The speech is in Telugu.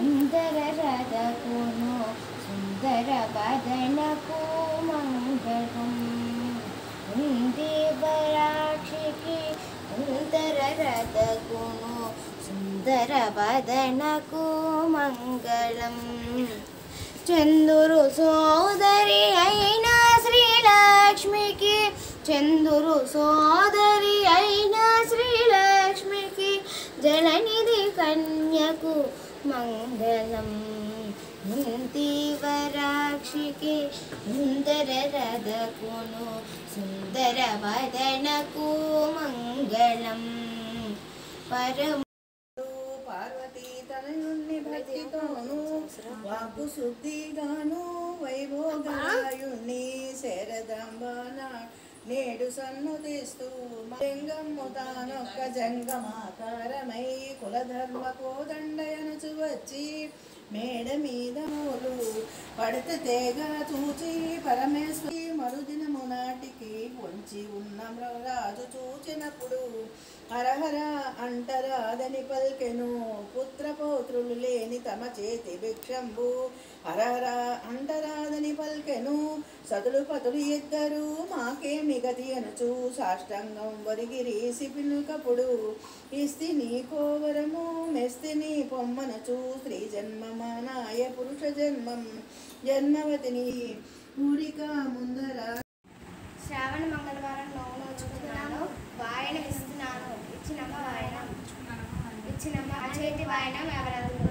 సుందర రథకును సుందర వదనకు మంగళం. దేవరాక్షికి సుందర రథకును సుందర వదనకు మంగళం. చందురు సోదరి అయిన శ్రీలక్ష్మికి చందురు సోదరి అయిన శ్రీలక్ష్మికి జలనిధి కన్యకు మంగళం. దేవరాక్షికి సుందర రథకును సుందర వదనకు మంగళం. పరమ పార్వతీ తనయుణ్ణి భక్తితోను వాక్కు శుద్ధిగాను వైభోగాయుణ్ణి శరదంబన నేడు సన్నుతిస్తూ లింగమ్ము తానొక్క జంగమాకారమై కులధర్మ కోదండయనుచు వచ్చి మేడ మీద మూలు పడితే తేగ చూచి పరమేశ్వరి మరుదినము నాటికి పొంచి ఉన్న రాజు చూచినప్పుడు హరహర అంటరాదని పల్కెను. పుత్రపౌత్రులు లేని తమ చేతి భిక్షంబు హరహర అంటరాదని పల్కెను. సతులు పతులు ఇద్దరు మాకేమి గతి అనుచు సాష్టంగం వరిగిరి సిపినుకప్పుడు ఇస్తి నీ కోవరము మెస్తి నీ పొమ్మనచు స్త్రీ జన్మమానాయ పురుష జన్మం జన్మవతిని ఊరిక ముందర. శ్రావణ మంగళవారం నోము నోచుకున్నాను. వాయనం ఇస్తున్నాను. ఇచ్చినమ్మ వాయనం ఇచ్చినమ్మ చేతి వాయనం ఎవరు